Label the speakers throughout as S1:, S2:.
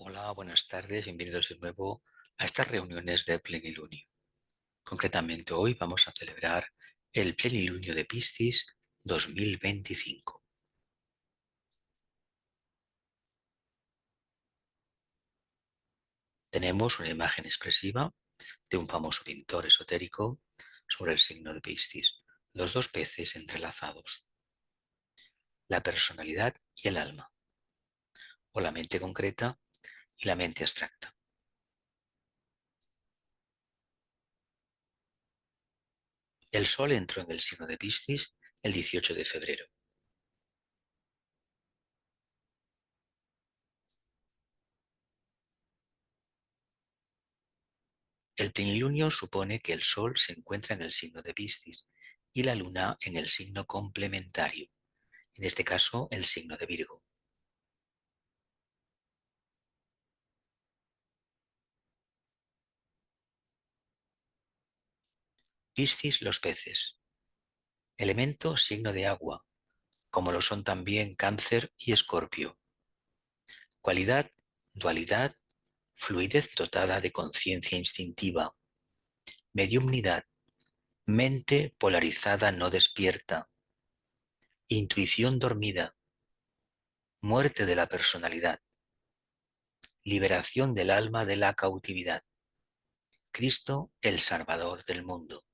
S1: Hola, buenas tardes, bienvenidos de nuevo a estas reuniones de plenilunio. Concretamente hoy vamos a celebrar el plenilunio de Piscis 2025. Tenemos una imagen expresiva de un famoso pintor esotérico sobre el signo de Piscis, los dos peces entrelazados, la personalidad y el alma, o la mente concreta y la mente abstracta. El Sol entró en el signo de Piscis el 18 de febrero. El plenilunio supone que el Sol se encuentra en el signo de Piscis y la Luna en el signo complementario, en este caso el signo de Virgo. Piscis, los peces. Elemento, signo de agua, como lo son también Cáncer y Escorpio. Cualidad, dualidad, fluidez dotada de conciencia instintiva. Mediumnidad, mente polarizada no despierta. Intuición dormida. Muerte de la personalidad. Liberación del alma de la cautividad. Cristo, el Salvador del mundo.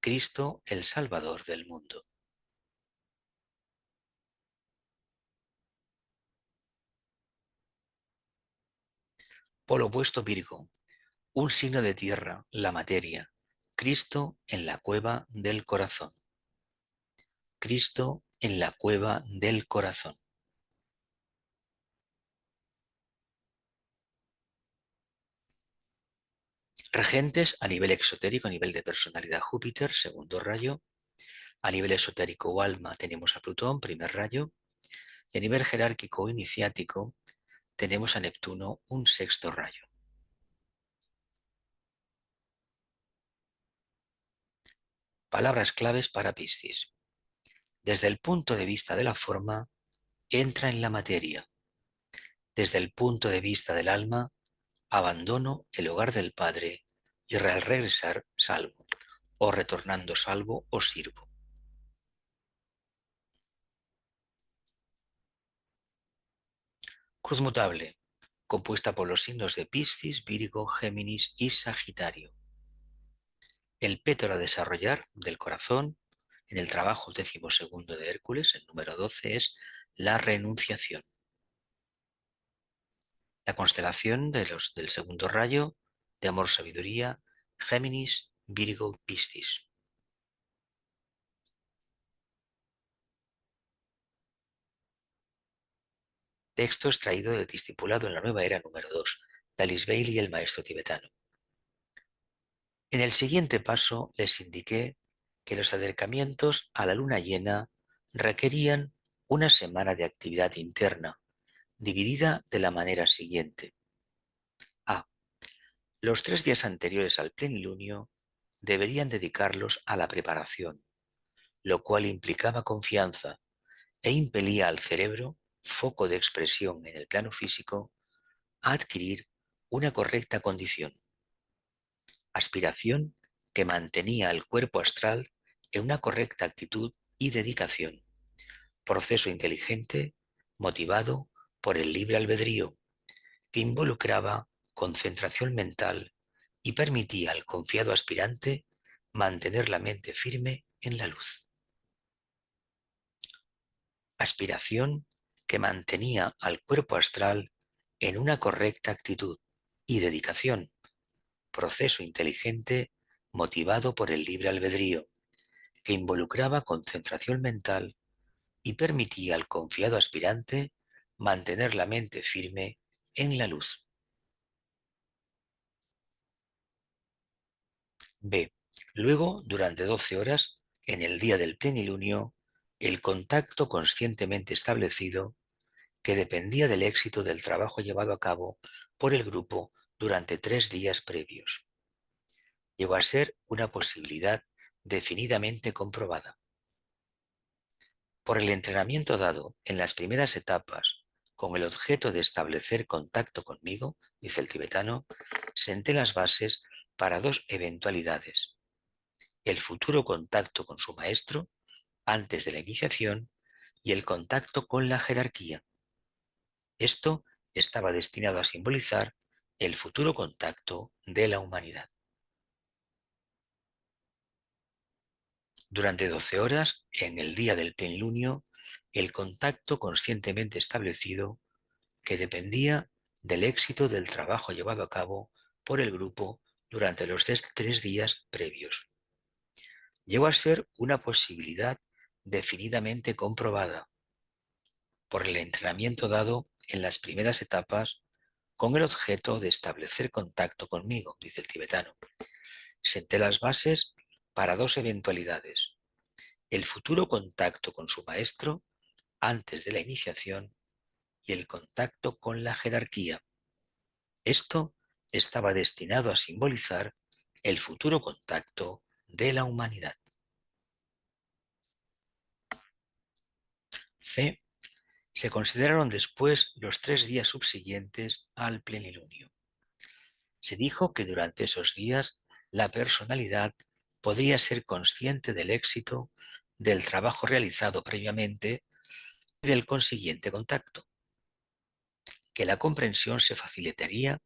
S1: Cristo, el Salvador del mundo. Polo opuesto, Virgo, un signo de tierra, la materia. Cristo en la cueva del corazón. Cristo en la cueva del corazón. Regentes a nivel exotérico, a nivel de personalidad Júpiter, segundo rayo. A nivel esotérico o alma tenemos a Plutón, primer rayo. Y a nivel jerárquico o iniciático tenemos a Neptuno, un sexto rayo. Palabras claves para Piscis. Desde el punto de vista de la forma, entra en la materia. Desde el punto de vista del alma, abandono el hogar del Padre y al regresar salvo, o retornando salvo o sirvo. Cruz mutable, compuesta por los signos de Piscis, Virgo, Géminis y Sagitario. El pétalo a desarrollar del corazón, en el trabajo 12º de Hércules, el número 12 es la renunciación. La constelación del segundo rayo, de amor-sabiduría, Géminis, Virgo, Piscis. Texto extraído del Discipulado en la Nueva Era número 2, de Alice Bailey y el maestro tibetano. En el siguiente paso les indiqué que los acercamientos a la luna llena requerían una semana de actividad interna, dividida de la manera siguiente. A. Los 3 días anteriores al plenilunio deberían dedicarlos a la preparación, lo cual implicaba confianza e impelía al cerebro, foco de expresión en el plano físico, a adquirir una correcta condición. Aspiración que mantenía al cuerpo astral en una correcta actitud y dedicación. Proceso inteligente motivado por el libre albedrío, que involucraba concentración mental y permitía al confiado aspirante mantener la mente firme en la luz. Aspiración que mantenía al cuerpo astral en una correcta actitud y dedicación. Proceso inteligente motivado por el libre albedrío, que involucraba concentración mental y permitía al confiado aspirante mantener la mente firme en la luz. B. Luego, durante 12 horas, en el día del plenilunio, el contacto conscientemente establecido que dependía del éxito del trabajo llevado a cabo por el grupo durante 3 días previos. Llegó a ser una posibilidad definidamente comprobada. Por el entrenamiento dado en las primeras etapas con el objeto de establecer contacto conmigo, dice el tibetano, senté las bases para dos eventualidades: el futuro contacto con su maestro antes de la iniciación y el contacto con la jerarquía. Esto estaba destinado a simbolizar el futuro contacto de la humanidad. Durante 12 horas, en el día del plenilunio, el contacto conscientemente establecido que dependía del éxito del trabajo llevado a cabo por el grupo durante los 3 días previos. Llegó a ser una posibilidad definidamente comprobada por el entrenamiento dado en las primeras etapas con el objeto de establecer contacto conmigo, dice el tibetano. Senté las bases para dos eventualidades: el futuro contacto con su maestro antes de la iniciación y el contacto con la jerarquía. Esto estaba destinado a simbolizar el futuro contacto de la humanidad. C. Se consideraron después los 3 días subsiguientes al plenilunio. Se dijo que durante esos días la personalidad podría ser consciente del éxito del trabajo realizado previamente y del consiguiente contacto, que la comprensión se facilitaría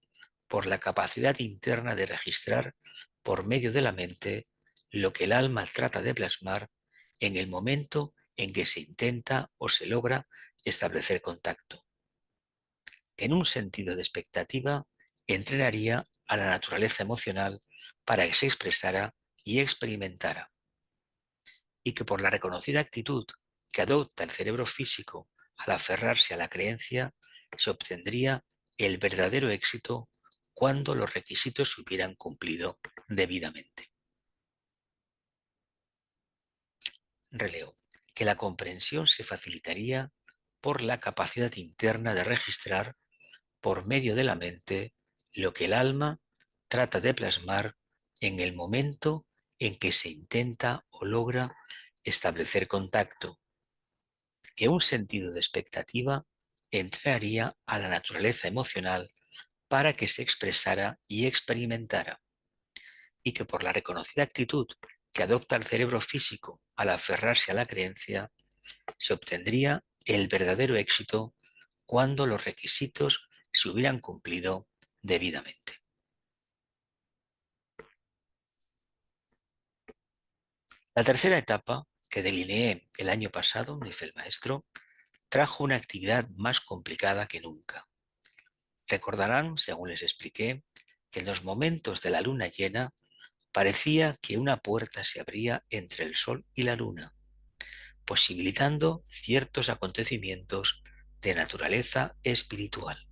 S1: por la capacidad interna de registrar por medio de la mente lo que el alma trata de plasmar en el momento en que se intenta o se logra establecer contacto, que en un sentido de expectativa entrenaría a la naturaleza emocional para que se expresara y experimentara, y que por la reconocida actitud que adopta el cerebro físico al aferrarse a la creencia, se obtendría el verdadero éxito cuando los requisitos se hubieran cumplido debidamente. Releo, que la comprensión se facilitaría por la capacidad interna de registrar por medio de la mente lo que el alma trata de plasmar en el momento en que se intenta o logra establecer contacto, que un sentido de expectativa entrenaría a la naturaleza emocional para que se expresara y experimentara, y que por la reconocida actitud que adopta el cerebro físico al aferrarse a la creencia, se obtendría el verdadero éxito cuando los requisitos se hubieran cumplido debidamente. La tercera etapa, que delineé el año pasado, dice el maestro, trajo una actividad más complicada que nunca. Recordarán, según les expliqué, que en los momentos de la luna llena parecía que una puerta se abría entre el sol y la luna, posibilitando ciertos acontecimientos de naturaleza espiritual.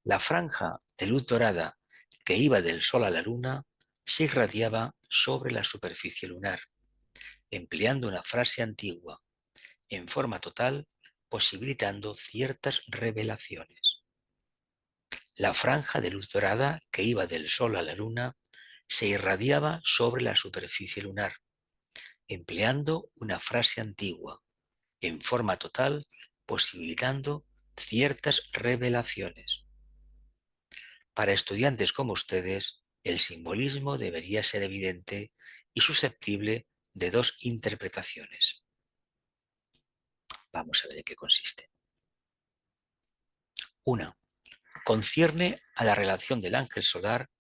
S1: La franja de luz dorada que iba del sol a la luna se irradiaba sobre la superficie lunar, empleando una frase antigua, en forma total, posibilitando ciertas revelaciones. La franja de luz dorada que iba del sol a la luna se irradiaba sobre la superficie lunar, empleando una frase antigua, en forma total, posibilitando ciertas revelaciones. Para estudiantes como ustedes, el simbolismo debería ser evidente y susceptible de dos interpretaciones. Vamos a ver en qué consiste. Una, concierne a la relación del ángel solar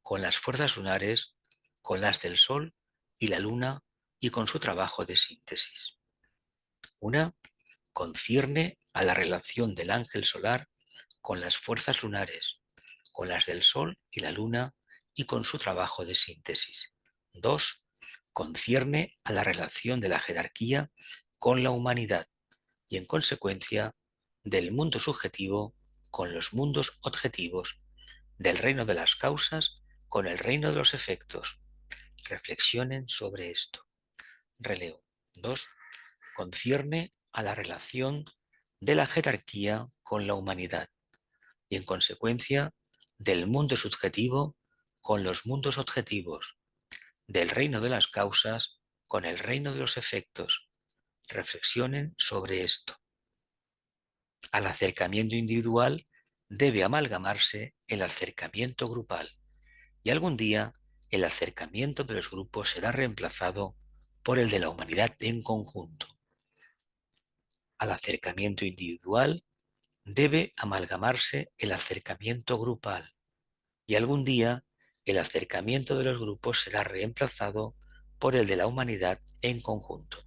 S1: con las fuerzas lunares, con las del Sol y la Luna y con su trabajo de síntesis. Una, concierne a la relación del ángel solar con las fuerzas lunares, con las del Sol y la Luna y con su trabajo de síntesis. 2. Concierne a la relación de la jerarquía con la humanidad y, en consecuencia, del mundo subjetivo con los mundos objetivos, del reino de las causas con el reino de los efectos. Reflexionen sobre esto. Releo. 2. Concierne a la relación de la jerarquía con la humanidad y, en consecuencia, del mundo subjetivo con los mundos objetivos, del reino de las causas con el reino de los efectos. Reflexionen sobre esto. Al acercamiento individual debe amalgamarse el acercamiento grupal y algún día el acercamiento de los grupos será reemplazado por el de la humanidad en conjunto. Al acercamiento individual debe amalgamarse el acercamiento grupal y algún día el acercamiento de los grupos será reemplazado por el de la humanidad en conjunto.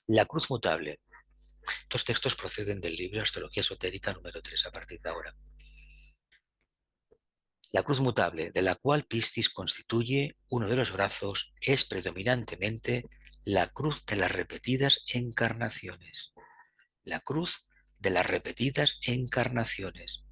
S1: La cruz mutable. Estos textos proceden del libro Astrología Esotérica número 3 a partir de ahora. La cruz mutable, de la cual Piscis constituye uno de los brazos, es predominantemente la cruz de las repetidas encarnaciones. La cruz de las repetidas encarnaciones,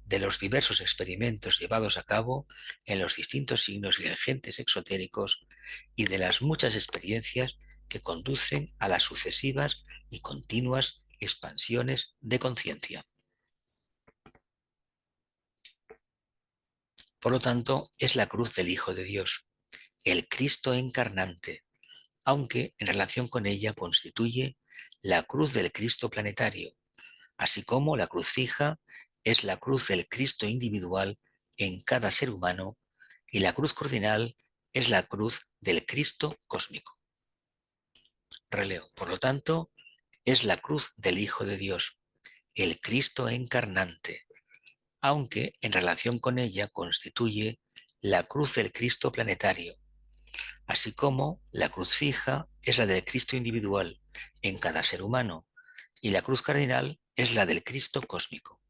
S1: de los diversos experimentos llevados a cabo en los distintos signos y agentes exotéricos y de las muchas experiencias que conducen a las sucesivas y continuas expansiones de conciencia. Por lo tanto, es la cruz del Hijo de Dios, el Cristo encarnante, aunque en relación con ella constituye la cruz del Cristo planetario, así como la cruz fija es la cruz del Cristo individual en cada ser humano y la cruz cardinal es la cruz del Cristo cósmico. Releo, por lo tanto, es la cruz del Hijo de Dios, el Cristo encarnante, aunque en relación con ella constituye la cruz del Cristo planetario, así como la cruz fija es la del Cristo individual en cada ser humano y la cruz cardinal es la del Cristo cósmico.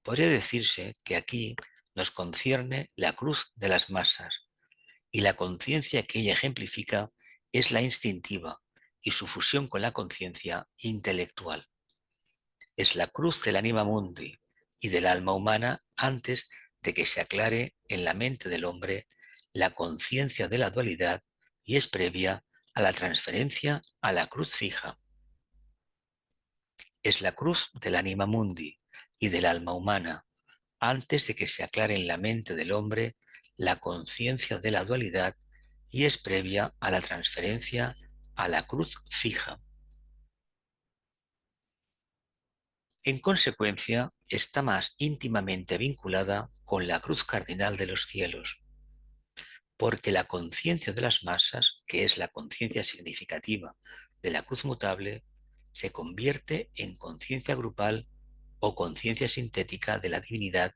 S1: Podría decirse que aquí nos concierne la cruz de las masas y la conciencia que ella ejemplifica es la instintiva y su fusión con la conciencia intelectual. Es la cruz del anima mundi y del alma humana antes de que se aclare en la mente del hombre la conciencia de la dualidad y es previa a la transferencia a la cruz fija. Es la cruz del anima mundi y del alma humana antes de que se aclare en la mente del hombre la conciencia de la dualidad y es previa a la transferencia a la cruz fija. En consecuencia, está más íntimamente vinculada con la cruz cardinal de los cielos, porque la conciencia de las masas, que es la conciencia significativa de la cruz mutable, se convierte en conciencia grupal o conciencia sintética de la divinidad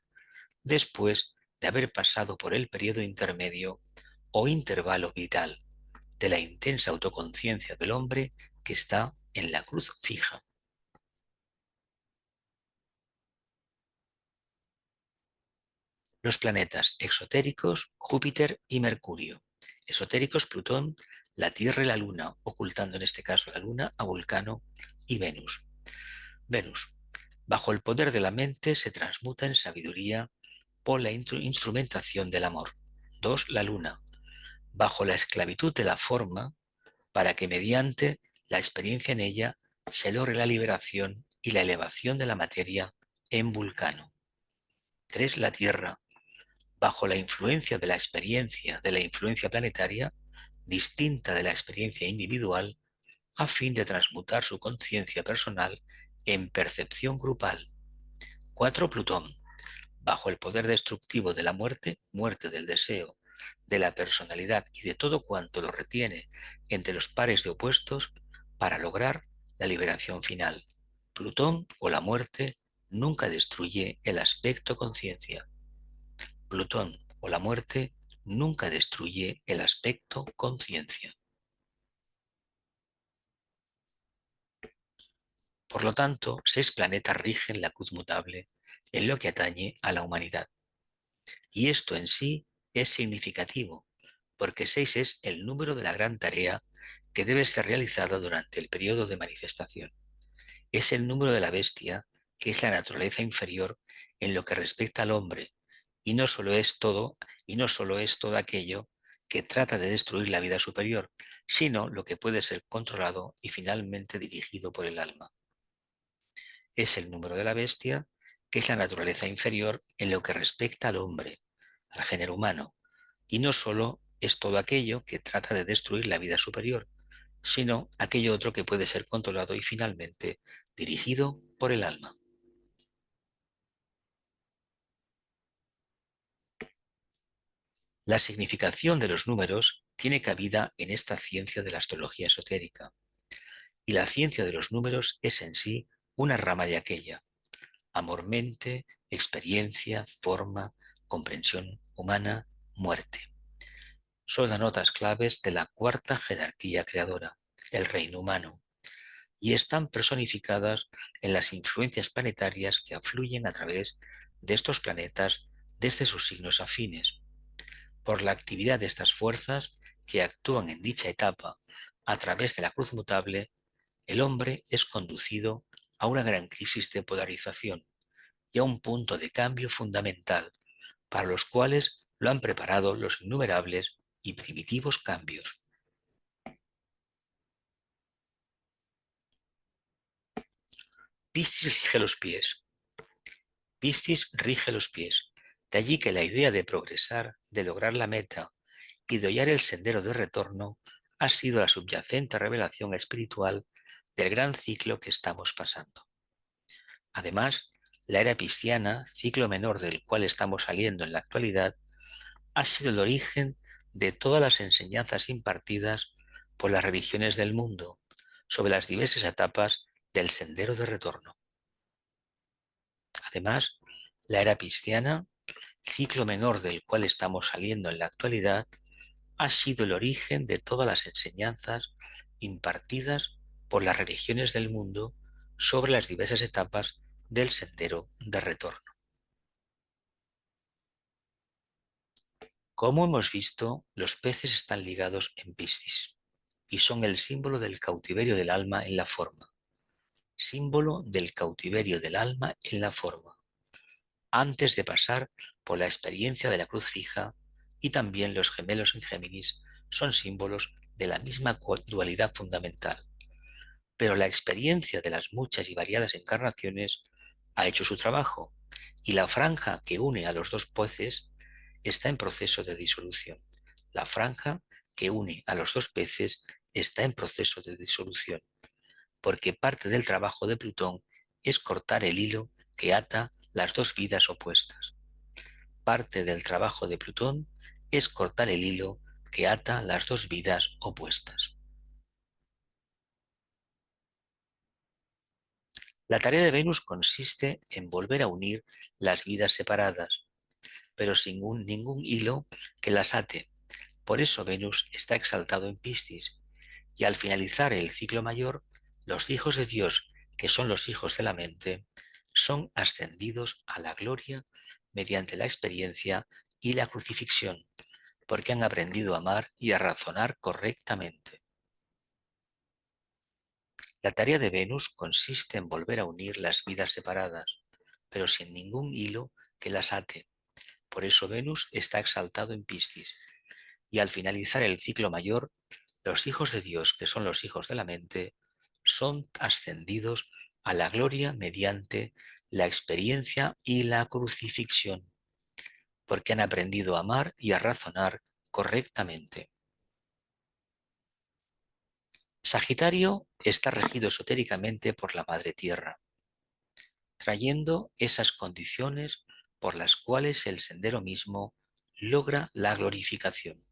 S1: después de haber pasado por el periodo intermedio o intervalo vital de la intensa autoconciencia del hombre que está en la cruz fija. Los planetas exotéricos, Júpiter y Mercurio. Esotéricos, Plutón, la Tierra y la Luna, ocultando en este caso la Luna a Vulcano y Venus. Venus, bajo el poder de la mente, se transmuta en sabiduría por la instrumentación del amor. 2. La Luna, bajo la esclavitud de la forma, para que mediante la experiencia en ella se logre la liberación y la elevación de la materia en Vulcano. 3. La Tierra, bajo la influencia de la influencia planetaria, distinta de la experiencia individual, a fin de transmutar su conciencia personal en percepción grupal. 4. Plutón, bajo el poder destructivo de la muerte, muerte del deseo, de la personalidad y de todo cuanto lo retiene entre los pares de opuestos para lograr la liberación final. Plutón o la muerte nunca destruye el aspecto conciencia. Plutón o la muerte nunca destruye el aspecto conciencia. Por lo tanto, 6 planetas rigen la cruz mutable en lo que atañe a la humanidad. Y esto en sí es significativo, porque 6 es el número de la gran tarea que debe ser realizada durante el periodo de manifestación. Es el número de la bestia, que es la naturaleza inferior en lo que respecta al hombre, y no solo es todo aquello que trata de destruir la vida superior, sino lo que puede ser controlado y finalmente dirigido por el alma. Es el número de la bestia, que es la naturaleza inferior en lo que respecta al hombre, al género humano, y no solo es todo aquello que trata de destruir la vida superior, sino aquello otro que puede ser controlado y finalmente dirigido por el alma. La significación de los números tiene cabida en esta ciencia de la astrología esotérica, y la ciencia de los números es en sí una rama de aquella: amor-mente, experiencia, forma, comprensión humana, muerte. Son las notas claves de la cuarta jerarquía creadora, el reino humano, y están personificadas en las influencias planetarias que afluyen a través de estos planetas desde sus signos afines. Por la actividad de estas fuerzas que actúan en dicha etapa a través de la cruz mutable, el hombre es conducido a una gran crisis de polarización y a un punto de cambio fundamental, para los cuales lo han preparado los innumerables y primitivos cambios. Piscis rige los pies. Piscis rige los pies. De allí que la idea de progresar, de lograr la meta y de hallar el sendero de retorno ha sido la subyacente revelación espiritual del gran ciclo que estamos pasando. Además, la era pisciana, ciclo menor del cual estamos saliendo en la actualidad, ha sido el origen de todas las enseñanzas impartidas por las religiones del mundo sobre las diversas etapas del sendero de retorno. Además, la era pisciana, ciclo menor del cual estamos saliendo en la actualidad, ha sido el origen de todas las enseñanzas impartidas por las religiones del mundo sobre las diversas etapas del sendero de retorno. Como hemos visto, los peces están ligados en Piscis y son el símbolo del cautiverio del alma en la forma. Símbolo del cautiverio del alma en la forma, antes de pasar por la experiencia de la cruz fija, y también los gemelos en Géminis son símbolos de la misma dualidad fundamental. Pero la experiencia de las muchas y variadas encarnaciones ha hecho su trabajo, y la franja que une a los dos peces está en proceso de disolución. La franja que une a los dos peces está en proceso de disolución, porque parte del trabajo de Plutón es cortar el hilo que ata las dos vidas opuestas. Parte del trabajo de Plutón es cortar el hilo que ata las dos vidas opuestas. La tarea de Venus consiste en volver a unir las vidas separadas, pero sin ningún hilo que las ate. Por eso Venus está exaltado en Piscis, y al finalizar el ciclo mayor, los hijos de Dios, que son los hijos de la mente, son ascendidos a la gloria mediante la experiencia y la crucifixión, porque han aprendido a amar y a razonar correctamente. La tarea de Venus consiste en volver a unir las vidas separadas, pero sin ningún hilo que las ate. Por eso Venus está exaltado en Piscis, y al finalizar el ciclo mayor, los hijos de Dios, que son los hijos de la mente, son ascendidos a la gloria mediante la experiencia y la crucifixión, porque han aprendido a amar y a razonar correctamente. Sagitario está regido esotéricamente por la Madre Tierra, trayendo esas condiciones por las cuales el sendero mismo logra la glorificación.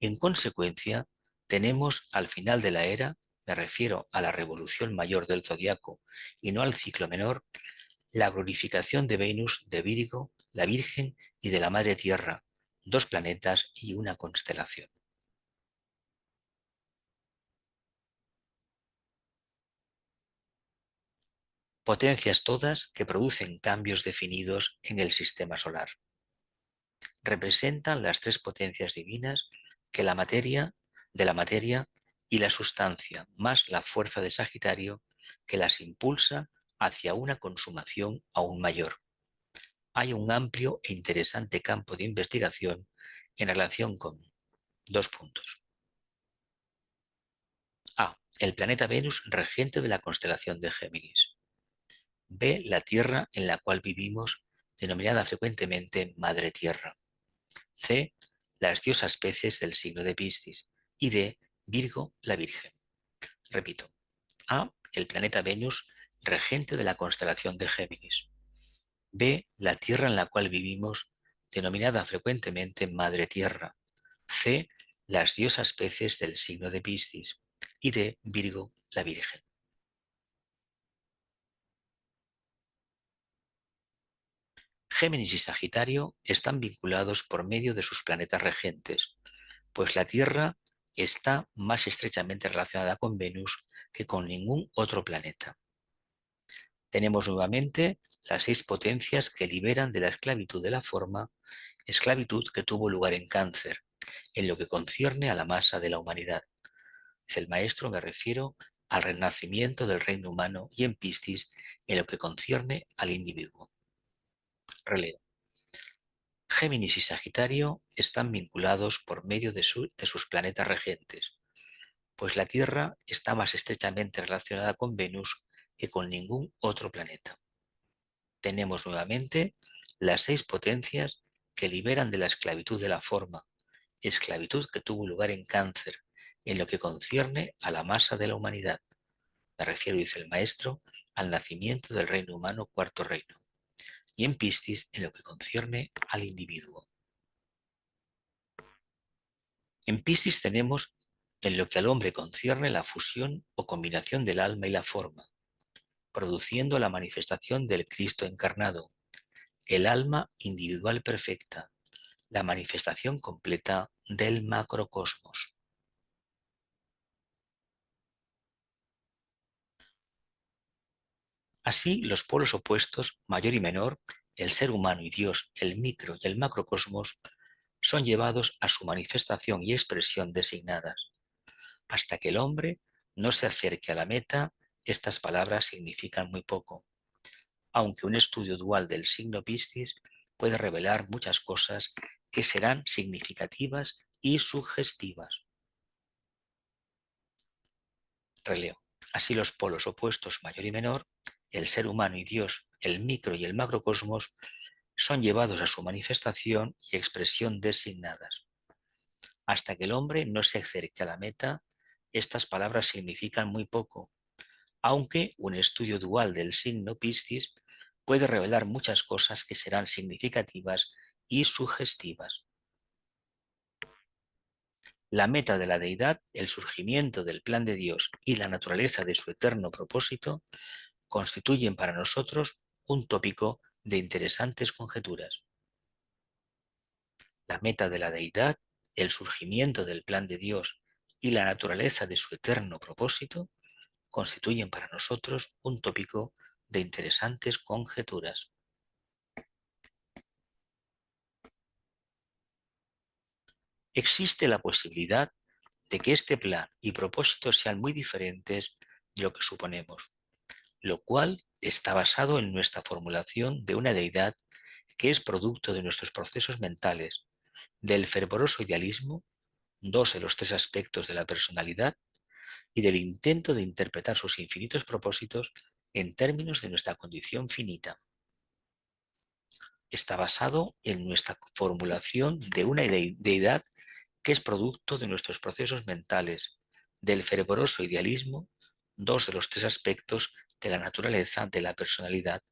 S1: En consecuencia, tenemos al final de la era, me refiero a la revolución mayor del zodiaco y no al ciclo menor, la glorificación de Venus, de Virgo, la Virgen y de la Madre Tierra, dos planetas y una constelación. Potencias todas que producen cambios definidos en el sistema solar. Representan las tres potencias divinas que de la materia y la sustancia, más la fuerza de Sagitario que las impulsa hacia una consumación aún mayor. Hay un amplio e interesante campo de investigación en relación con dos puntos. A. El planeta Venus, regente de la constelación de Géminis. B. La Tierra en la cual vivimos, denominada frecuentemente Madre Tierra. C. Las diosas peces del signo de Piscis. Y D. Virgo, la Virgen. Repito. A, el planeta Venus, regente de la constelación de Géminis. B, la Tierra en la cual vivimos, denominada frecuentemente Madre Tierra. C, las diosas peces del signo de Piscis. Y D, Virgo, la Virgen. Géminis y Sagitario están vinculados por medio de sus planetas regentes, pues la Tierra está más estrechamente relacionada con Venus que con ningún otro planeta. Tenemos nuevamente las 6 potencias que liberan de la esclavitud de la forma, esclavitud que tuvo lugar en Cáncer, en lo que concierne a la masa de la humanidad. Dice el maestro, me refiero al renacimiento del reino humano, y en Piscis, en lo que concierne al individuo. Releo. Géminis y Sagitario están vinculados por medio de sus planetas regentes, pues la Tierra está más estrechamente relacionada con Venus que con ningún otro planeta. Tenemos nuevamente las 6 potencias que liberan de la esclavitud de la forma, esclavitud que tuvo lugar en Cáncer, en lo que concierne a la masa de la humanidad. Me refiero, dice el maestro, al nacimiento del reino humano, cuarto reino, y en Piscis, en lo que concierne al individuo. En Piscis tenemos, en lo que al hombre concierne, la fusión o combinación del alma y la forma, produciendo la manifestación del Cristo encarnado, el alma individual perfecta, la manifestación completa del macrocosmos. Así, los polos opuestos, mayor y menor, el ser humano y Dios, el micro y el macrocosmos, son llevados a su manifestación y expresión designadas. Hasta que el hombre no se acerque a la meta, estas palabras significan muy poco, aunque un estudio dual del signo Piscis puede revelar muchas cosas que serán significativas y sugestivas. Releo. Así los polos opuestos mayor y menor, el ser humano y Dios, el micro y el macrocosmos, son llevados a su manifestación y expresión designadas. Hasta que el hombre no se acerque a la meta, estas palabras significan muy poco, aunque un estudio dual del signo Piscis puede revelar muchas cosas que serán significativas y sugestivas. La meta de la deidad, el surgimiento del plan de Dios y la naturaleza de su eterno propósito constituyen para nosotros un tópico de interesantes conjeturas. La meta de la deidad, el surgimiento del plan de Dios y la naturaleza de su eterno propósito constituyen para nosotros un tópico de interesantes conjeturas. Existe la posibilidad de que este plan y propósito sean muy diferentes de lo que suponemos, lo cual está basado en nuestra formulación de una deidad que es producto de nuestros procesos mentales, del fervoroso idealismo, 2 de los 3 aspectos de la personalidad, y del intento de interpretar sus infinitos propósitos en términos de nuestra condición finita. Está basado en nuestra formulación de una deidad que es producto de nuestros procesos mentales, del fervoroso idealismo, 2 de los 3 aspectos de la naturaleza de la personalidad,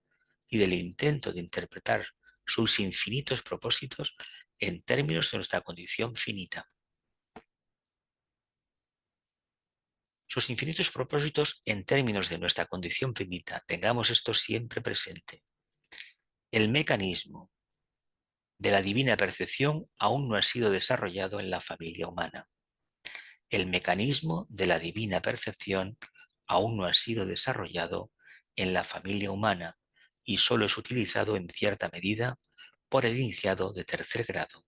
S1: y del intento de interpretar sus infinitos propósitos en términos de nuestra condición finita. Sus infinitos propósitos en términos de nuestra condición finita, tengamos esto siempre presente. El mecanismo de la divina percepción aún no ha sido desarrollado en la familia humana. El mecanismo de la divina percepción aún no ha sido desarrollado en la familia humana y solo es utilizado en cierta medida por el iniciado de tercer grado.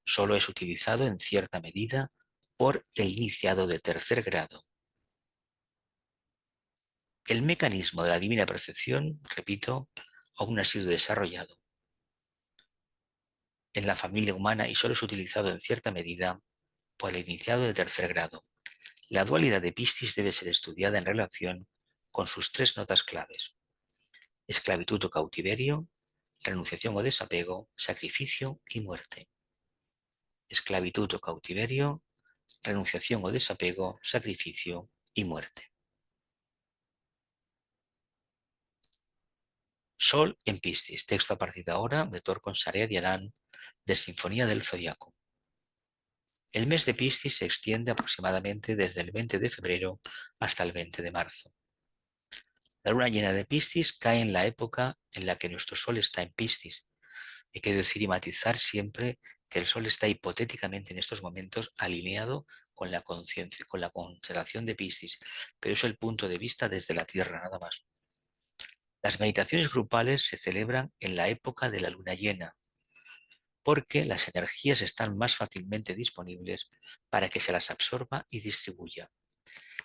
S1: Solo es utilizado en cierta medida por el iniciado de tercer grado. El mecanismo de la divina percepción, repito, aún no ha sido desarrollado en la familia humana y solo es utilizado en cierta medida por el iniciado de tercer grado. La dualidad de Piscis debe ser estudiada en relación con sus 3 notas claves: esclavitud o cautiverio, renunciación o desapego, sacrificio y muerte. Esclavitud o cautiverio, renunciación o desapego, sacrificio y muerte. Sol en Piscis, texto a partir de ahora de Torkon Sareediaran, de Sinfonía del Zodiaco. El mes de Piscis se extiende aproximadamente desde el 20 de febrero hasta el 20 de marzo. La luna llena de Piscis cae en la época en la que nuestro Sol está en Piscis. Hay que decir y matizar siempre que el Sol está hipotéticamente en estos momentos alineado con la conciencia, con la constelación de Piscis, pero es el punto de vista desde la Tierra nada más. Las meditaciones grupales se celebran en la época de la luna llena, porque las energías están más fácilmente disponibles para que se las absorba y distribuya.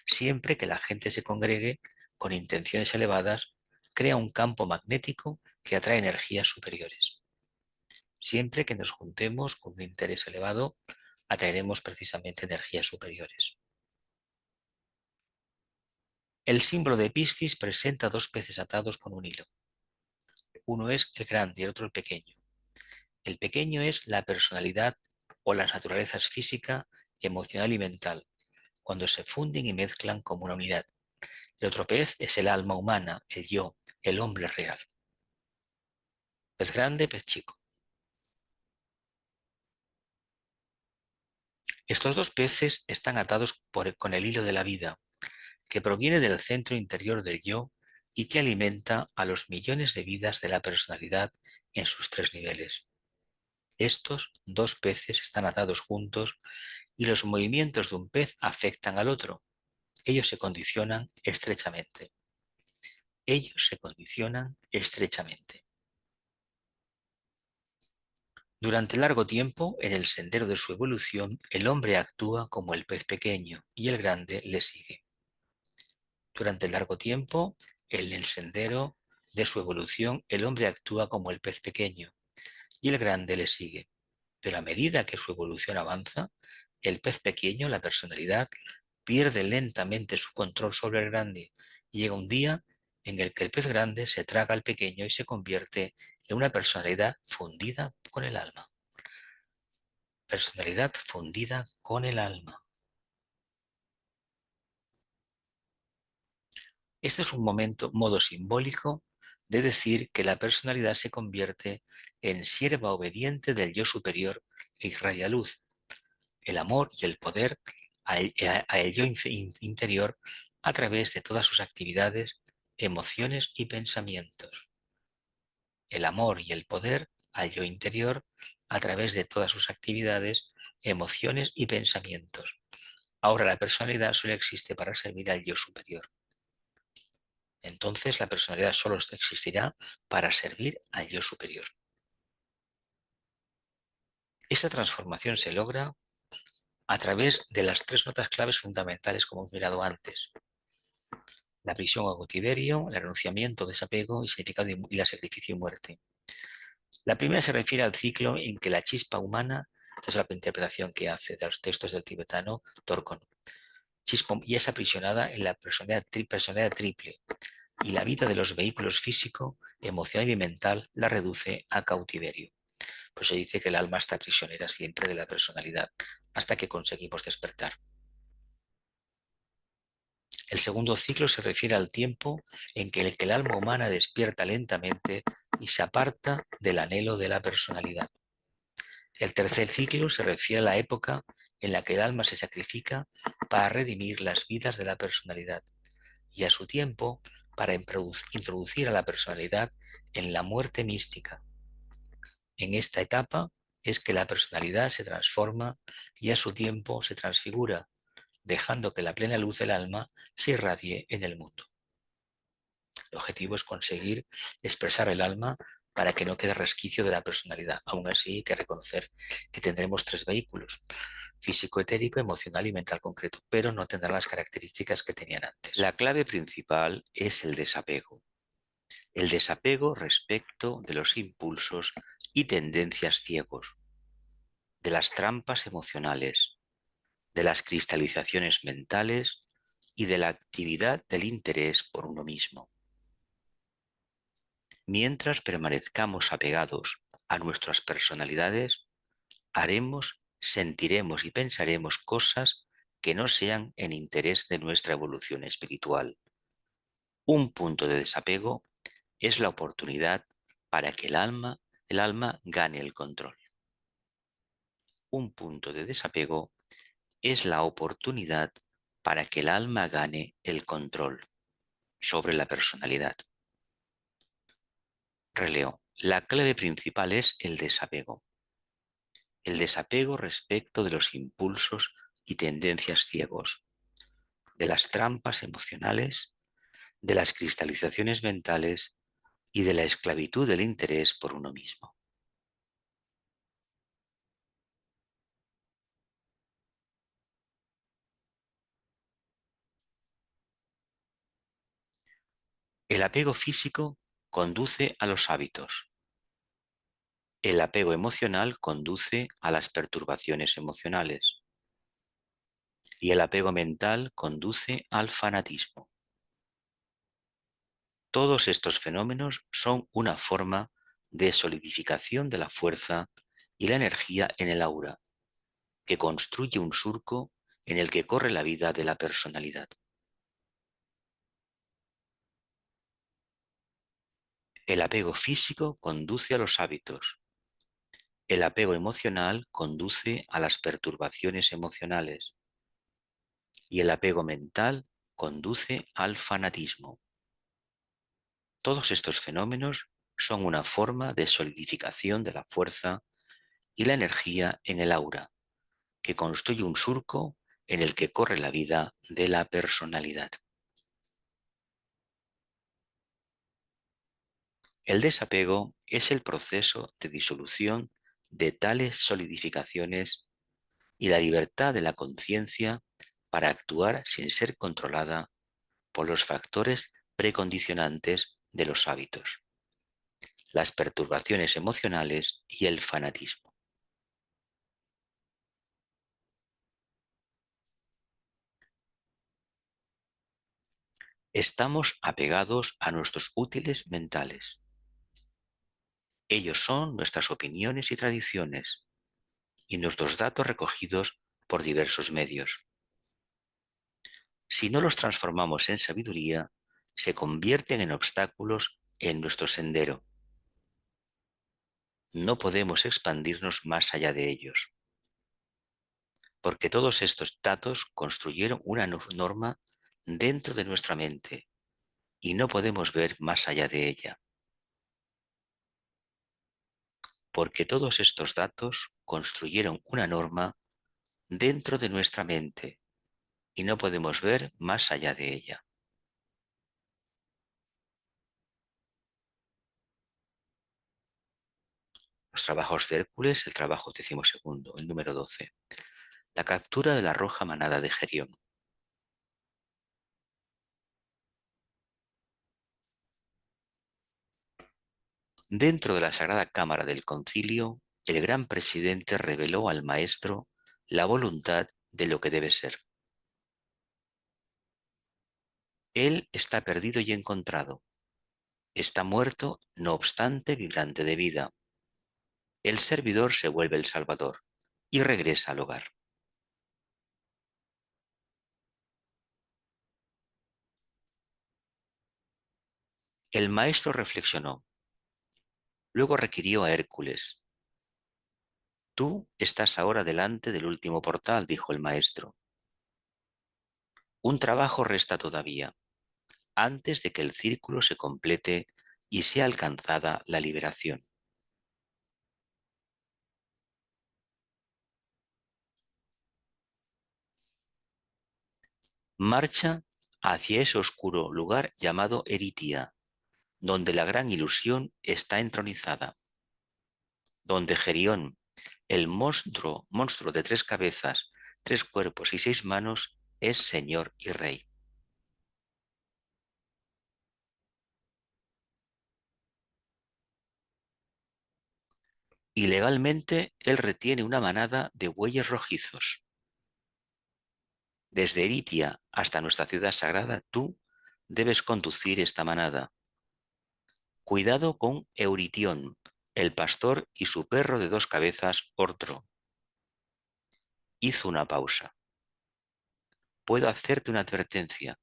S1: Siempre que la gente se congregue con intenciones elevadas, crea un campo magnético que atrae energías superiores. Siempre que nos juntemos con un interés elevado, atraeremos precisamente energías superiores. El símbolo de Piscis presenta dos peces atados con un hilo. Uno es el grande y el otro el pequeño. El pequeño es la personalidad o las naturalezas física, emocional y mental, cuando se funden y mezclan como una unidad. El otro pez es el alma humana, el yo, el hombre real. Pez grande, pez chico. Estos dos peces están atados con el hilo de la vida, que proviene del centro interior del yo y que alimenta a los millones de vidas de la personalidad en sus tres niveles. Estos dos peces están atados juntos y los movimientos de un pez afectan al otro. Ellos se condicionan estrechamente. Ellos se condicionan estrechamente. Durante largo tiempo, en el sendero de su evolución, el hombre actúa como el pez pequeño y el grande le sigue. Durante largo tiempo, en el sendero de su evolución, el hombre actúa como el pez pequeño y el grande le sigue. Pero a medida que su evolución avanza, el pez pequeño, la personalidad, pierde lentamente su control sobre el grande y llega un día en el que el pez grande se traga al pequeño y se convierte en una personalidad fundida con el alma. Personalidad fundida con el alma. Este es un modo simbólico de decir que la personalidad se convierte en sierva obediente del yo superior e irradia luz, el amor y el poder al yo interior a través de todas sus actividades, emociones y pensamientos. El amor y el poder al yo interior a través de todas sus actividades, emociones y pensamientos. Ahora la personalidad solo existe para servir al yo superior. Entonces la personalidad solo existirá para servir al yo superior. Esta transformación se logra a través de las tres notas claves fundamentales como hemos mirado antes. La prisión o cautiverio, el renunciamiento, desapego y significado y la sacrificio y muerte. La primera se refiere al ciclo en que la chispa humana, esta es la interpretación que hace de los textos del tibetano Torkon, chispa y es aprisionada en la personalidad triple, y la vida de los vehículos físico, emocional y mental la reduce a cautiverio. Pues se dice que el alma está prisionera siempre de la personalidad hasta que conseguimos despertar. El segundo ciclo se refiere al tiempo en que el alma humana despierta lentamente y se aparta del anhelo de la personalidad. El tercer ciclo se refiere a la época en la que el alma se sacrifica para redimir las vidas de la personalidad y a su tiempo para introducir a la personalidad en la muerte mística. En esta etapa es que la personalidad se transforma y a su tiempo se transfigura, dejando que la plena luz del alma se irradie en el mundo. El objetivo es conseguir expresar el alma para que no quede resquicio de la personalidad. Aún así hay que reconocer que tendremos tres vehículos: físico, etérico, emocional y mental concreto, pero no tendrán las características que tenían antes. La clave principal es el desapego. El desapego respecto de los impulsos y tendencias ciegos, de las trampas emocionales, de las cristalizaciones mentales y de la actividad del interés por uno mismo. Mientras permanezcamos apegados a nuestras personalidades, haremos sentiremos y pensaremos cosas que no sean en interés de nuestra evolución espiritual. Un punto de desapego es la oportunidad para que el alma gane el control. Un punto de desapego es la oportunidad para que el alma gane el control sobre la personalidad. Releo. La clave principal es el desapego. El desapego respecto de los impulsos y tendencias ciegos, de las trampas emocionales, de las cristalizaciones mentales y de la esclavitud del interés por uno mismo. El apego físico conduce a los hábitos. El apego emocional conduce a las perturbaciones emocionales. Y el apego mental conduce al fanatismo. Todos estos fenómenos son una forma de solidificación de la fuerza y la energía en el aura, que construye un surco en el que corre la vida de la personalidad. El apego físico conduce a los hábitos. El apego emocional conduce a las perturbaciones emocionales. Y el apego mental conduce al fanatismo. Todos estos fenómenos son una forma de solidificación de la fuerza y la energía en el aura, que construye un surco en el que corre la vida de la personalidad. El desapego es el proceso de disolución de tales solidificaciones y la libertad de la conciencia para actuar sin ser controlada por los factores precondicionantes de los hábitos, las perturbaciones emocionales y el fanatismo. Estamos apegados a nuestros útiles mentales. Ellos son nuestras opiniones y tradiciones y nuestros datos recogidos por diversos medios. Si no los transformamos en sabiduría, se convierten en obstáculos en nuestro sendero. No podemos expandirnos más allá de ellos, porque todos estos datos construyeron una norma dentro de nuestra mente y no podemos ver más allá de ella. Porque todos estos datos construyeron una norma dentro de nuestra mente y no podemos ver más allá de ella. Los trabajos de Hércules, el trabajo 12º, el número 12. La captura de la roja manada de Gerión. Dentro de la sagrada cámara del concilio, el gran presidente reveló al maestro la voluntad de lo que debe ser. Él está perdido y encontrado. Está muerto, no obstante, vibrante de vida. El servidor se vuelve el salvador y regresa al hogar. El maestro reflexionó. Luego requirió a Hércules. Tú estás ahora delante del último portal, dijo el maestro. Un trabajo resta todavía, antes de que el círculo se complete y sea alcanzada la liberación. Marcha hacia ese oscuro lugar llamado Eritia, donde la gran ilusión está entronizada, donde Gerión, el monstruo de 3 cabezas, 3 cuerpos y 6 manos, es señor y rey. Y legalmente él retiene una manada de bueyes rojizos. Desde Eritia hasta nuestra ciudad sagrada, tú debes conducir esta manada. Cuidado con Euritión, el pastor y su perro de 2 cabezas, Ortro. hizo una pausa. Puedo hacerte una advertencia,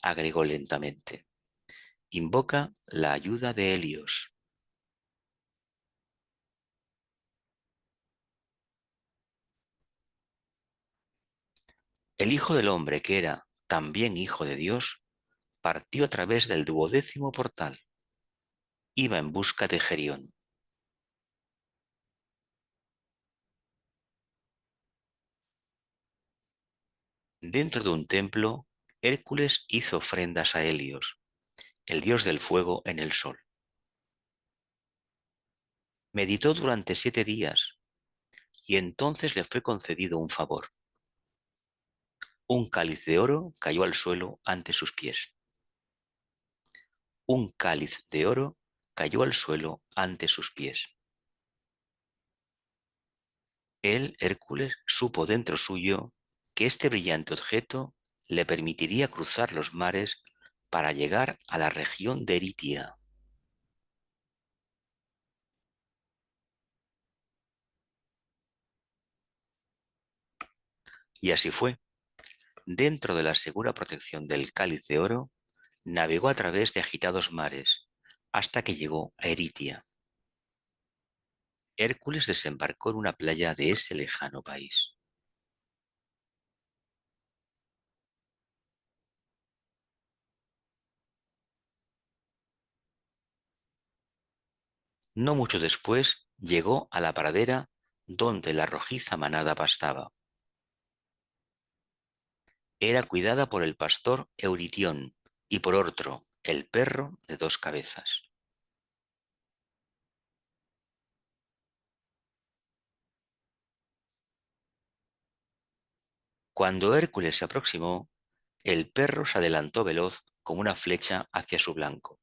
S1: agregó lentamente. Invoca la ayuda de Helios. El Hijo del Hombre, que era también Hijo de Dios, partió a través del 12º portal. Iba en busca de Gerión. Dentro de un templo, Hércules hizo ofrendas a Helios, el dios del fuego en el sol. Meditó durante 7 días y entonces le fue concedido un favor. Un cáliz de oro cayó al suelo ante sus pies. Un cáliz de oro cayó al suelo ante sus pies. Él, Hércules, supo dentro suyo que este brillante objeto le permitiría cruzar los mares para llegar a la región de Eritia. Y así fue. Dentro de la segura protección del cáliz de oro, navegó a través de agitados mares, hasta que llegó a Eritia. Hércules desembarcó en una playa de ese lejano país. No mucho después llegó a la pradera donde la rojiza manada pastaba. Era cuidada por el pastor Euritión y por otro, el perro de 2 cabezas. Cuando Hércules se aproximó, el perro se adelantó veloz como una flecha hacia su blanco.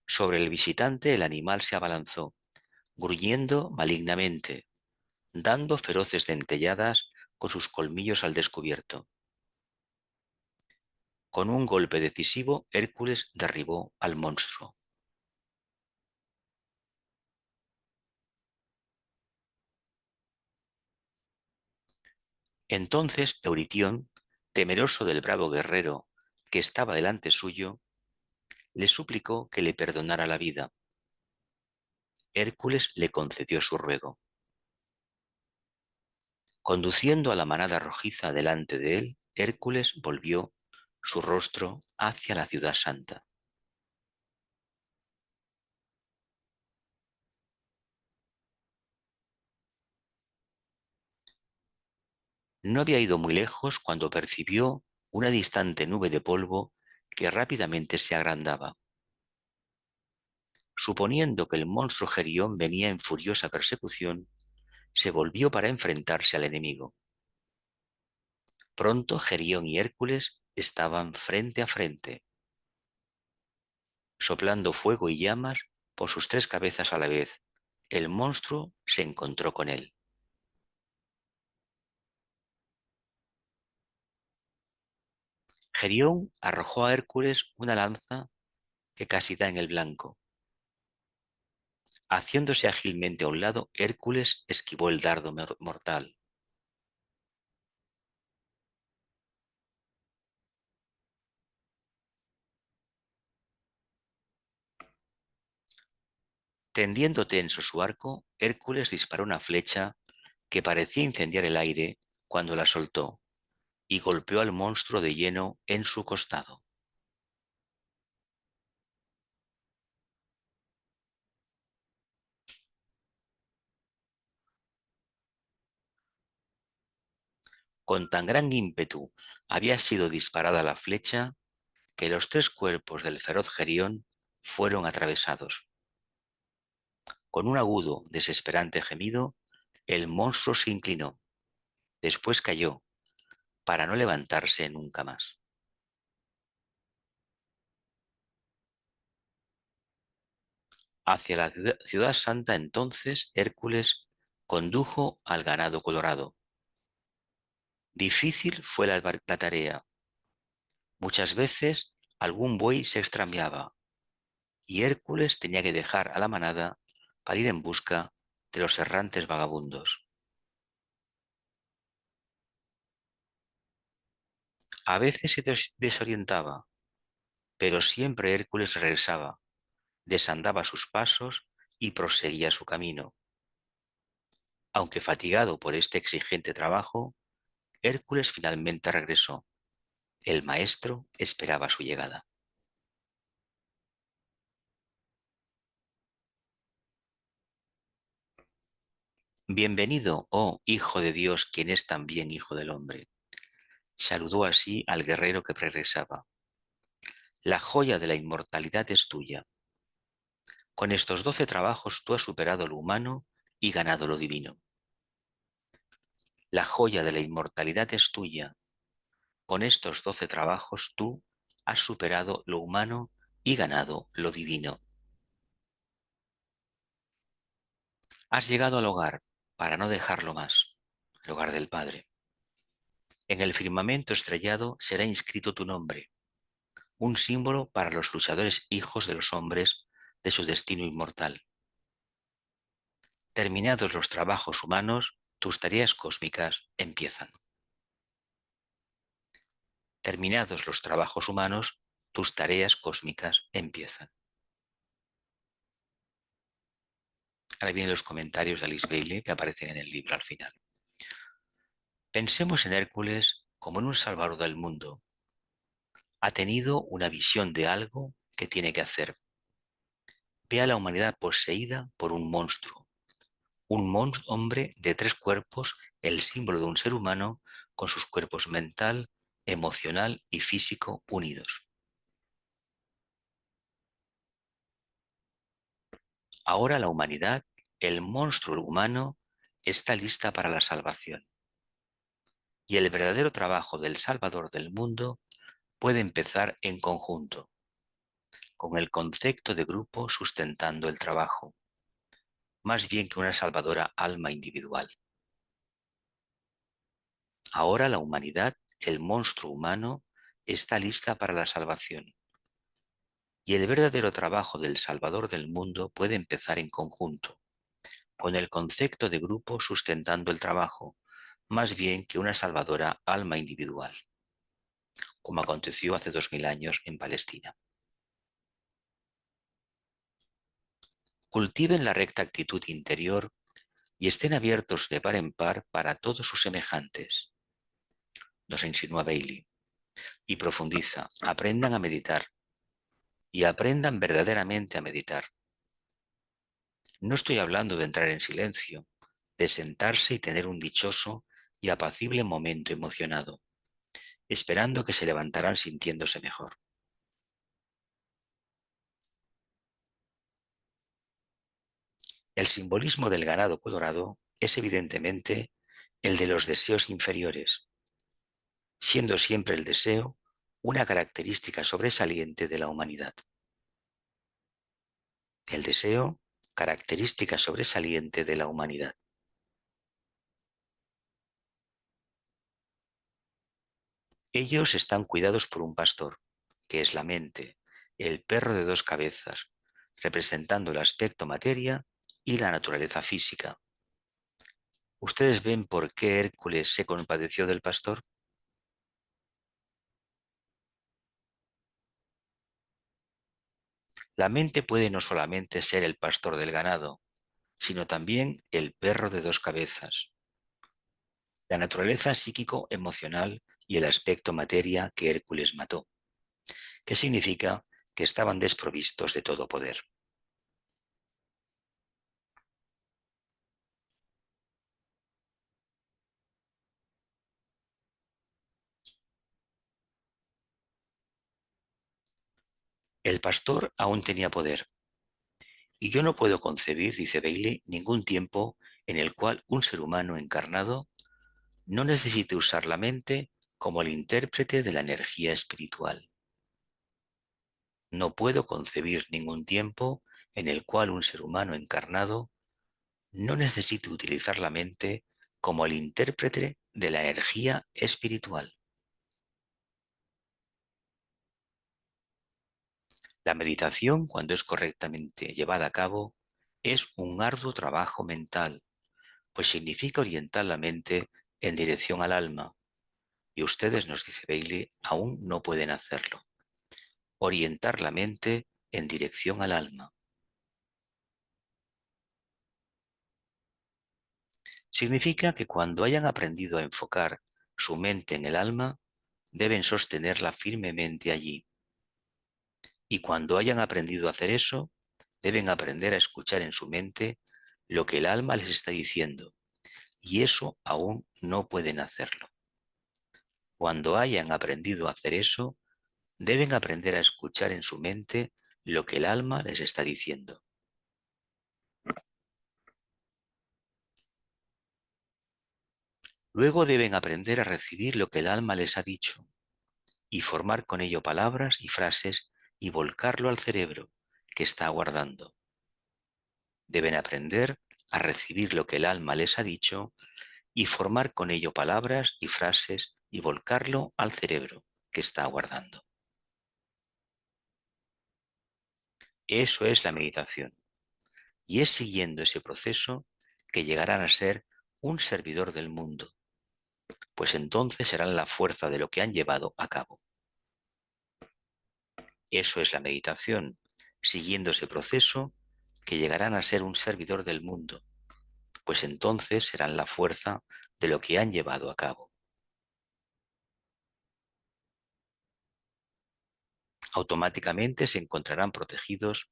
S1: Sobre el visitante el animal se abalanzó, gruñendo malignamente, dando feroces dentelladas con sus colmillos al descubierto. Con un golpe decisivo, Hércules derribó al monstruo. Entonces Euritión, temeroso del bravo guerrero que estaba delante suyo, le suplicó que le perdonara la vida. Hércules le concedió su ruego. Conduciendo a la manada rojiza delante de él, Hércules volvió su rostro hacia la ciudad santa. No había ido muy lejos cuando percibió una distante nube de polvo que rápidamente se agrandaba. Suponiendo que el monstruo Gerión venía en furiosa persecución, se volvió para enfrentarse al enemigo. Pronto Gerión y Hércules estaban frente a frente, soplando fuego y llamas por sus 3 cabezas a la vez. El monstruo se encontró con él. Gerión arrojó a Hércules una lanza que casi da en el blanco. Haciéndose ágilmente a un lado, Hércules esquivó el dardo mortal. Tendiendo tenso su arco, Hércules disparó una flecha que parecía incendiar el aire cuando la soltó y golpeó al monstruo de lleno en su costado. Con tan gran ímpetu había sido disparada la flecha que los 3 cuerpos del feroz Gerión fueron atravesados. Con un agudo, desesperante gemido, el monstruo se inclinó, después cayó, para no levantarse nunca más. Hacia la ciudad santa entonces Hércules condujo al ganado colorado. Difícil fue la tarea. Muchas veces algún buey se extraviaba y Hércules tenía que dejar a la manada para ir en busca de los errantes vagabundos. A veces se desorientaba, pero siempre Hércules regresaba, desandaba sus pasos y proseguía su camino. Aunque fatigado por este exigente trabajo, Hércules finalmente regresó. El maestro esperaba su llegada. Bienvenido, oh Hijo de Dios, quien es también Hijo del Hombre. Saludó así al guerrero que regresaba. La joya de la inmortalidad es tuya. Con estos 12 trabajos tú has superado lo humano y ganado lo divino. La joya de la inmortalidad es tuya. Con estos 12 trabajos tú has superado lo humano y ganado lo divino. Has llegado al hogar para no dejarlo más, el hogar del Padre. En el firmamento estrellado será inscrito tu nombre, un símbolo para los luchadores hijos de los hombres de su destino inmortal. Terminados los trabajos humanos, tus tareas cósmicas empiezan. Terminados los trabajos humanos, tus tareas cósmicas empiezan. Ahora vienen los comentarios de Alice Bailey que aparecen en el libro al final. Pensemos en Hércules como en un salvador del mundo. Ha tenido una visión de algo que tiene que hacer. Ve a la humanidad poseída por un hombre de 3 cuerpos, el símbolo de un ser humano con sus cuerpos mental, emocional y físico unidos. Ahora la humanidad, el monstruo humano, está lista para la salvación. Y el verdadero trabajo del Salvador del mundo puede empezar en conjunto, con el concepto de grupo sustentando el trabajo, más bien que una salvadora alma individual. Ahora la humanidad, el monstruo humano, está lista para la salvación. Y el verdadero trabajo del Salvador del mundo puede empezar en conjunto, con el concepto de grupo sustentando el trabajo, más bien que una salvadora alma individual, como aconteció hace 2000 años en Palestina. Cultiven la recta actitud interior y estén abiertos de par en par para todos sus semejantes, nos insinúa Bailey, y profundiza, aprendan a meditar, y aprendan verdaderamente a meditar. No estoy hablando de entrar en silencio, de sentarse y tener un dichoso y apacible momento emocionado, esperando que se levantarán sintiéndose mejor. El simbolismo del ganado colorado es evidentemente el de los deseos inferiores, siendo siempre el deseo una característica sobresaliente de la humanidad. El deseo, característica sobresaliente de la humanidad. Ellos están cuidados por un pastor, que es la mente, el perro de 2 cabezas, representando el aspecto materia y la naturaleza física. ¿Ustedes ven por qué Hércules se compadeció del pastor? La mente puede no solamente ser el pastor del ganado, sino también el perro de 2 cabezas. La naturaleza psíquico-emocional y el aspecto materia que Hércules mató, que significa que estaban desprovistos de todo poder. El pastor aún tenía poder, y yo no puedo concebir, dice Bailey, ningún tiempo en el cual un ser humano encarnado no necesite usar la mente como el intérprete de la energía espiritual. No puedo concebir ningún tiempo en el cual un ser humano encarnado no necesite utilizar la mente como el intérprete de la energía espiritual. La meditación, cuando es correctamente llevada a cabo, es un arduo trabajo mental, pues significa orientar la mente en dirección al alma y ustedes, nos dice Bailey, aún no pueden hacerlo. Orientar la mente en dirección al alma. Significa que cuando hayan aprendido a enfocar su mente en el alma, deben sostenerla firmemente allí. Y cuando hayan aprendido a hacer eso, deben aprender a escuchar en su mente lo que el alma les está diciendo, y eso aún no pueden hacerlo. Cuando hayan aprendido a hacer eso, deben aprender a escuchar en su mente lo que el alma les está diciendo. Luego deben aprender a recibir lo que el alma les ha dicho y formar con ello palabras y frases y volcarlo al cerebro que está aguardando. Deben aprender a recibir lo que el alma les ha dicho y formar con ello palabras y frases y volcarlo al cerebro que está aguardando. Eso es la meditación. Y es siguiendo ese proceso que llegarán a ser un servidor del mundo, pues entonces serán la fuerza de lo que han llevado a cabo. Eso es la meditación, siguiendo ese proceso que llegarán a ser un servidor del mundo, pues entonces serán la fuerza de lo que han llevado a cabo. Automáticamente se encontrarán protegidos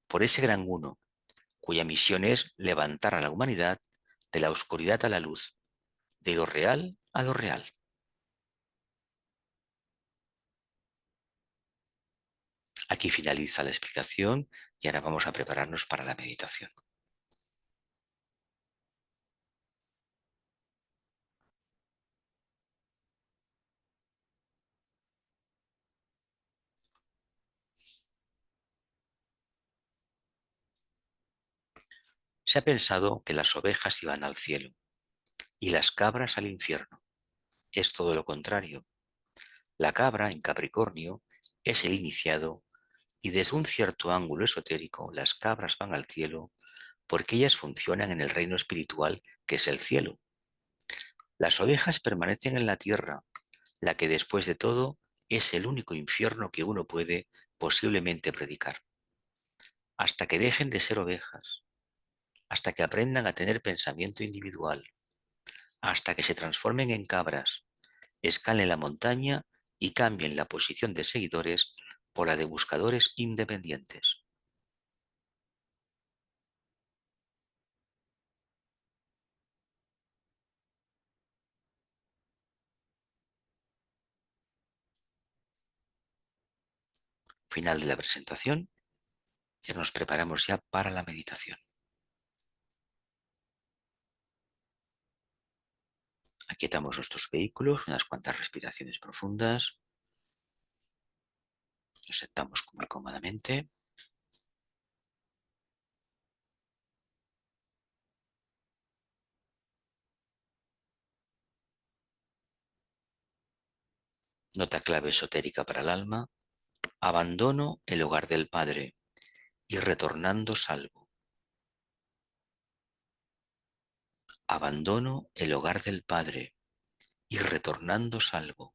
S1: por ese gran uno, cuya misión es levantar a la humanidad de la oscuridad a la luz, de lo real a lo real. Aquí finaliza la explicación y ahora vamos a prepararnos para la meditación. Se ha pensado que las ovejas iban al cielo y las cabras al infierno. Es todo lo contrario. La cabra, en Capricornio, es el iniciado y desde un cierto ángulo esotérico las cabras van al cielo porque ellas funcionan en el reino espiritual que es el cielo. Las ovejas permanecen en la tierra, la que después de todo es el único infierno que uno puede posiblemente predicar. Hasta que dejen de ser ovejas, hasta que aprendan a tener pensamiento individual, hasta que se transformen en cabras, escalen la montaña y cambien la posición de seguidores por la de buscadores independientes. Final de la presentación y nos preparamos ya para la meditación. Aquietamos nuestros vehículos, unas cuantas respiraciones profundas. Nos sentamos muy cómodamente. Nota clave esotérica para el alma. Abandono el hogar del Padre y retornando salvo. Abandono el hogar del Padre y retornando salvo.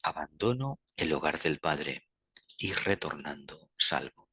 S1: Abandono el hogar del Padre y retornando salvo.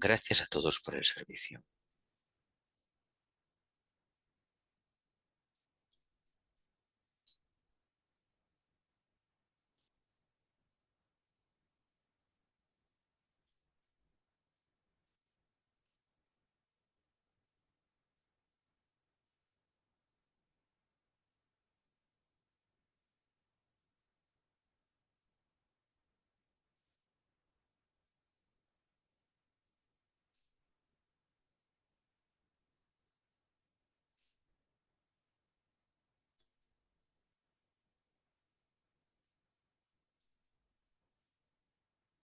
S1: Gracias a todos por el servicio.